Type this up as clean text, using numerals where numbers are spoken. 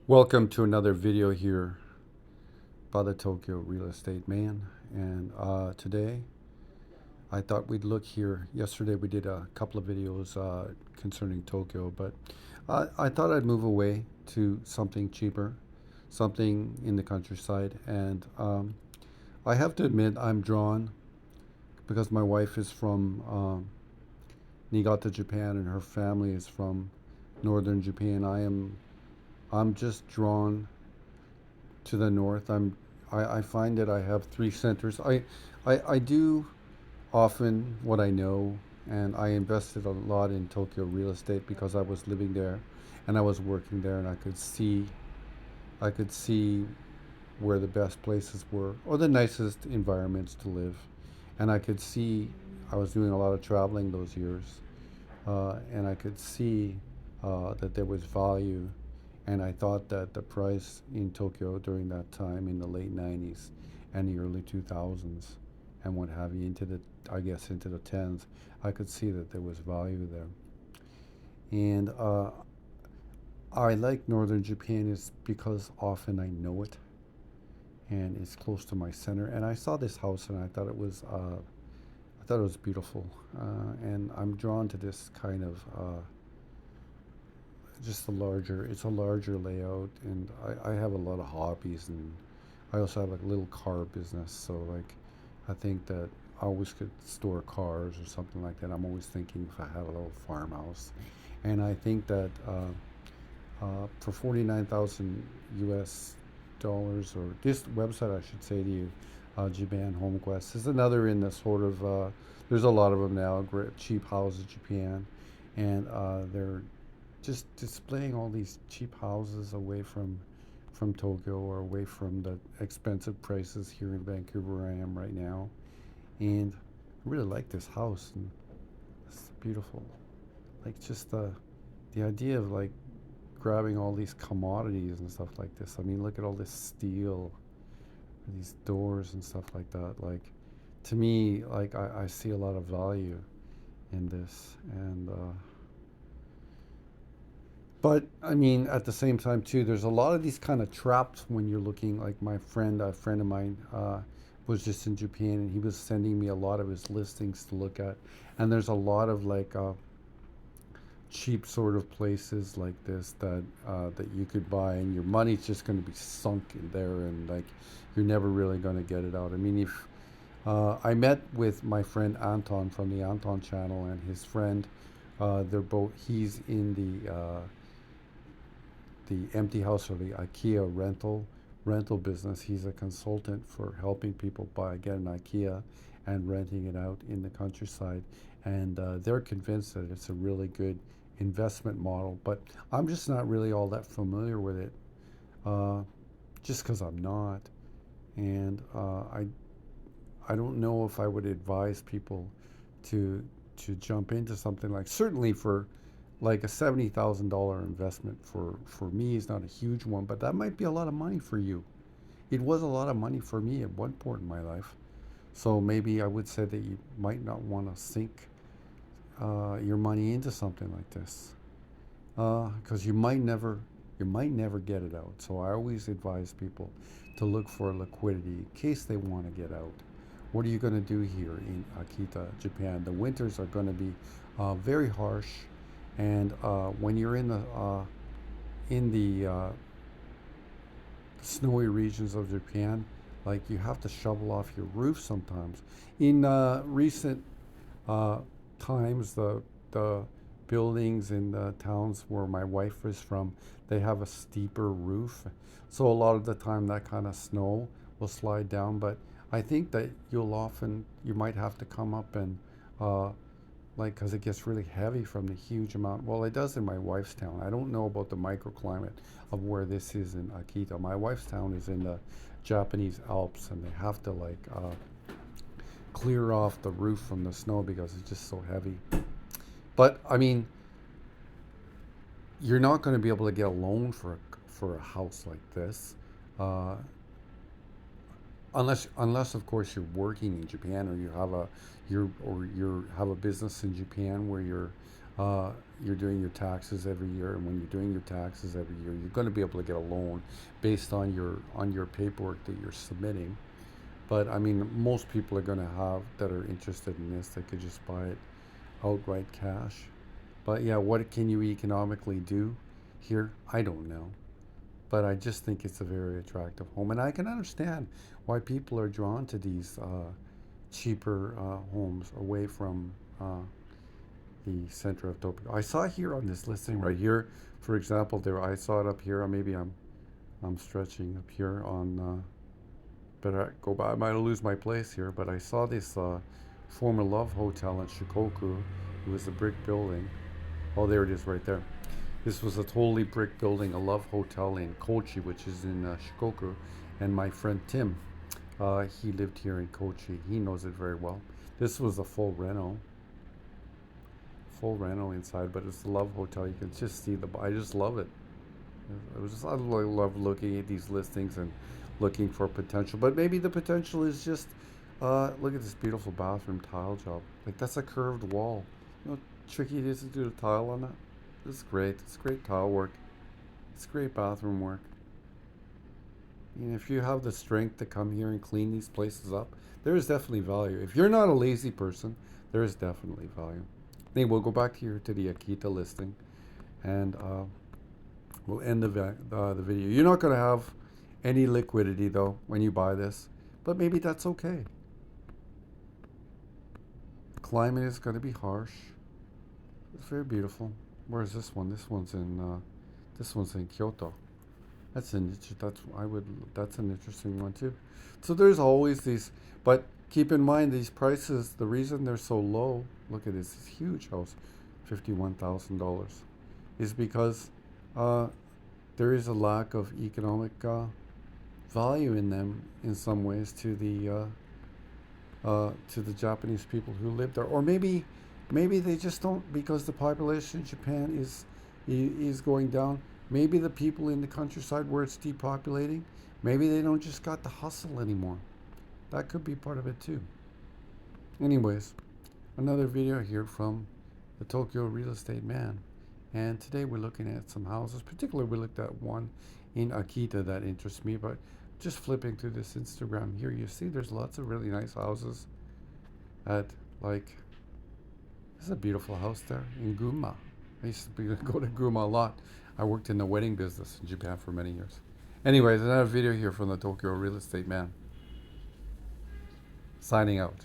Welcome to another video here by the Tokyo Real Estate Man. And today I thought we'd look here. Yesterday we did a couple of videos concerning Tokyo, but I thought I'd move away to something cheaper, something in the countryside. And I have to admit, I'm drawn because my wife is from Niigata, Japan, and her family is from northern Japan. I'm just drawn to the north. I find that I have three centers. I do often what I know, and I invested a lot in Tokyo real estate because I was living there and I was working there, and I could see where the best places were or the nicest environments to live. And I could see I was doing a lot of traveling those years, and I could see that there was value. And I thought that the price in Tokyo during that time in the late 90s and the early 2000s and what have you, I guess, into the tens, I could see that there was value there. And I like northern Japan is because often I know it and it's close to my center. And I saw this house and I thought it was beautiful. And I'm drawn to this kind of it's a larger layout, and I have a lot of hobbies, and I also have like a little car business. So like, I think that I always could store cars or something like that. I'm always thinking if I had a little farmhouse, and I think that for 49,000 US dollars, or this website I should say to you, Japan Home Quest is another in the sort of there's a lot of them now, great cheap houses Japan, and they're just displaying all these cheap houses away from Tokyo or away from the expensive prices here in Vancouver where I am right now. And I really like this house, and it's beautiful. Like just the idea of like grabbing all these commodities and stuff like this. I mean, look at all this steel, these doors and stuff like that. Like to me, like I see a lot of value in this, and but I mean, at the same time too, there's a lot of these kind of traps when you're looking. Like a friend of mine, was just in Japan, and he was sending me a lot of his listings to look at. And there's a lot of like cheap sort of places like this that you could buy, and your money's just going to be sunk in there, and like you're never really going to get it out. I mean, if I met with my friend Anton from the Anton channel and his friend, he's in the empty house or the IKEA rental business. He's a consultant for helping people get an IKEA and renting it out in the countryside. And they're convinced that it's a really good investment model. But I'm just not really all that familiar with it, uh, just because I'm not. And I don't know if I would advise people to jump into something like, certainly for like a $70,000 investment for me is not a huge one, but that might be a lot of money for you. It was a lot of money for me at one point in my life. So maybe I would say that you might not want to sink your money into something like this, because you might never get it out. So I always advise people to look for liquidity in case they want to get out. What are you going to do here in Akita, Japan? The winters are going to be very harsh, and when you're in the snowy regions of Japan, like you have to shovel off your roof sometimes. In recent uh, times, the buildings in the towns where my wife is from, they have a steeper roof, so a lot of the time that kind of snow will slide down. But I think that you might have to come up and uh, like, because it gets really heavy from the huge amount. Well, it does in my wife's town. I don't know about the microclimate of where this is in Akita. My wife's town is in the Japanese Alps, and they have to like clear off the roof from the snow because it's just so heavy. But I mean, you're not going to be able to get a loan for a house like this, uh, unless of course you're working in Japan, or you have a business in Japan where you're you're doing your taxes every year, and when you're doing your taxes every year, you're going to be able to get a loan based on your paperwork that you're submitting. But I mean, most people are going to have that are interested in this. They could just buy it outright cash. But yeah, what can you economically do here? I don't know. But I just think it's a very attractive home, and I can understand why people are drawn to these cheaper homes away from the center of Tokyo. I saw here on this listing right here, for example, there I saw it up here. Maybe I'm stretching up here on. Better go by. I might lose my place here, but I saw this former Love Hotel in Shikoku. It was a brick building. Oh, there it is, right there. This was a totally brick building, a Love Hotel in Kochi, which is in Shikoku. And my friend Tim, he lived here in Kochi. He knows it very well. This was a full reno inside, but it's a Love Hotel. You can just see the. I just love it. I love looking at these listings and looking for potential. But maybe the potential is just look at this beautiful bathroom tile job. Like that's a curved wall. You know how tricky it is to do the tile on that. This is great. It's great tile work. It's great bathroom work. And if you have the strength to come here and clean these places up, there is definitely value. If you're not a lazy person, there is definitely value. Anyway, we'll go back here to the Akita listing, and we'll end the video. You're not going to have any liquidity though when you buy this, but maybe that's okay. The climate is going to be harsh. It's very beautiful. Where's this one? This one's in Kyoto. That's that's an interesting one too. So there's always these, but keep in mind these prices. The reason they're so low, look at this huge house, $51,000, is because there is a lack of economic value in them in some ways to the Japanese people who live there, or maybe they just don't, because the population in Japan is going down. Maybe the people in the countryside where it's depopulating, maybe they don't just got the hustle anymore. That could be part of it too. Anyways, another video here from the Tokyo Real Estate Man. And today we're looking at some houses. Particularly we looked at one in Akita that interests me, but just flipping through this Instagram here, you see there's lots of really nice houses at, like, this is a beautiful house there in Gunma. I used to go to Gunma a lot. I worked in the wedding business in Japan for many years. Anyways, another video here from the Tokyo Real Estate Man. Signing out.